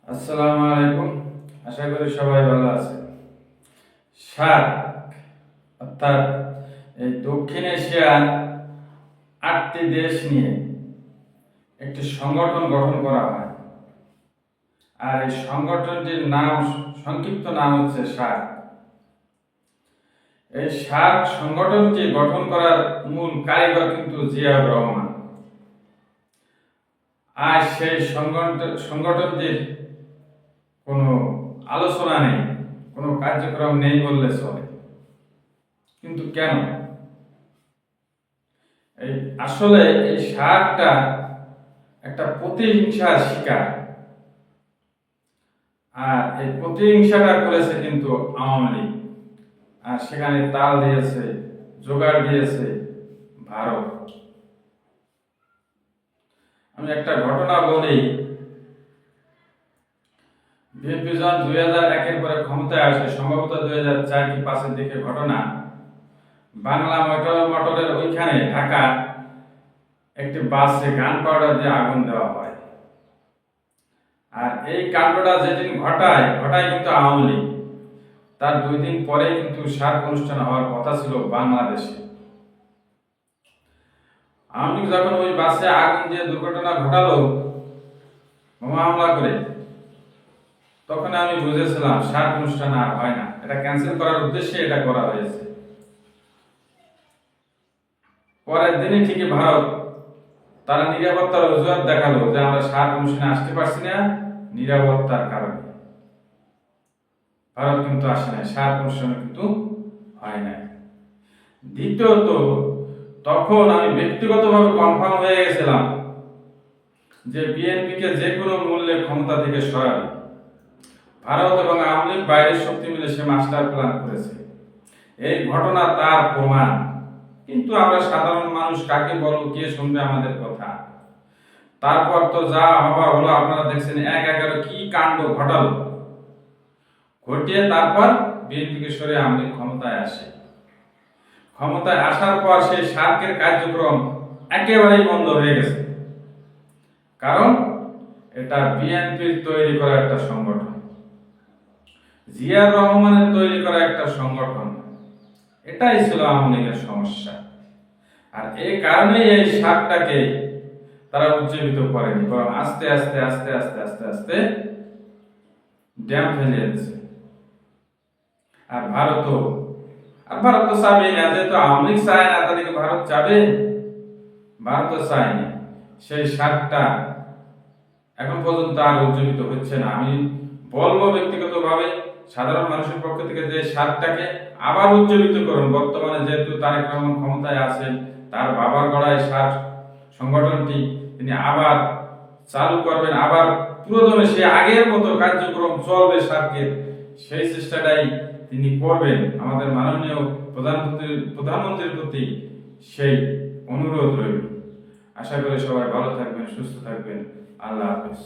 আসসালামু আলাইকুম। আশা করি সবাই ভালো আছে। সার্ক অর্থাৎ এই দক্ষিণ এশিয়ার ৮টি দেশ নিয়ে একটি সংগঠন গঠন করা হয়, আর এই সংগঠনটির সংক্ষিপ্ত নাম হচ্ছে সার্ক। এই সার্ক সংগঠনটি গঠন করার মূল কারিগর কিন্তু জিয়াউর রহমান। আর সেই সংগঠনটির কোনো আলোচনা নেই, কোনো কার্যক্রম নেই বললে চলে। কিন্তু কেন? আসলে এই সার্কটা একটা প্রতিহিংসার শিকার, আর এই প্রতিহিংসাটা করেছে কিন্তু আওয়ামী লীগ, আর সেখানে তাল দিয়েছে, জোগাড় দিয়েছে ভারত। আমি একটা ঘটনা বলি। বিএনপি যখন 2001-এর পরে ক্ষমতায় আসে, সম্ভবত 2004 কি 2005-এর দিকে ঘটনা, বাংলা মোটরের ওইখানে ঢাকা একটি বাসে গান পাউডার দিয়ে আগুন দেওয়া হয়। আর এই কাণ্ডটা যেদিন ঘটায় কিন্তু আওয়ামী লীগ। তার 2 দিন পরে কিন্তু সার্ক অনুষ্ঠান হওয়ার কথা ছিল বাংলাদেশে। আওয়ামী লীগ যখন ওই বাসে আগুন দিয়ে দুর্ঘটনা ঘটালো, বোমা হামলা করে, তখন আমি বুঝেছিলাম সার্ক অনুষ্ঠান আর হয় না, এটা ক্যান্সেল করার উদ্দেশ্যে এটা করা হয়েছে। পরের দিনই ঠিকই ভারত তারা নিরাপত্তার অজুহাত দেখালো যে আমরা সার্ক অনুষ্ঠানে আসতে পারছি না নিরাপত্তার কারণে। ভারত কিন্তু আসে নাই, সার্ক অনুষ্ঠানে কিন্তু হয় নাই। দ্বিতীয়ত, তখন আমি ব্যক্তিগতভাবে কনফার্ম হয়ে গেছিলাম যে বিএনপিকে যে কোনো মূল্যে ক্ষমতা থেকে সরাবে। ভারত এবং আওয়ামী লীগ বাইরের শক্তি মিলে সে মাস্টার প্ল্যান করেছে। এই ঘটনা তার প্রমাণ। কিন্তু আমরা সাধারণ মানুষ কাকে বলবো, কে শুনবে আমাদের কথা? তারপর তো যা হবার হলো, আপনারা দেখছেন 1-11 কি কাণ্ড ঘটালো, ঘটিয়ে তারপর বিএনপিকে সরে আওয়ামী লীগ ক্ষমতায় আসে। ক্ষমতায় আসার পর সেই সার্কের কার্যক্রম একেবারেই বন্ধ হয়ে গেছে, কারণ এটা বিএনপির তৈরি করা একটা সংগঠন, জিয়াউর রহমানের তৈরি করা একটা সংগঠন। এটাই ছিল আওয়ামী লীগের সমস্যা। আর এই কারণে এই সার্কটাকে তারা উজ্জীবিত করেনি, বরং আস্তে আস্তে আস্তে আস্তে আস্তে আস্তে ড্যাম ফেলে যাচ্ছে। আর ভারত তো চাবেই না, যেহেতু আওয়ামী লীগ চায় না, তাদেরকে ভারত চাবে? ভারত চায়নি। সেই সার্কটা এখন পর্যন্ত আর উজ্জীবিত হচ্ছে না। আমি বলবো ব্যক্তিগতভাবে, সাধারণ মানুষের পক্ষ থেকে, যে সার্কটাকে আবার উজ্জীবিত করুন। বর্তমানে যেহেতু তারেক রহমান ক্ষমতায় আছেন, তার বাবার গড়ায় সার্ক সংগঠনটি তিনি আবার চালু করবেন, আবার পুরোদমে সে আগের মতো কার্যক্রম চলবে সার্কের, সেই চেষ্টাটাই তিনি করবেন। আমাদের মাননীয় প্রধানমন্ত্রীর প্রতি সেই অনুরোধ রইল। আশা করি সবাই ভালো থাকবেন, সুস্থ থাকবেন। আল্লাহ হাফেজ।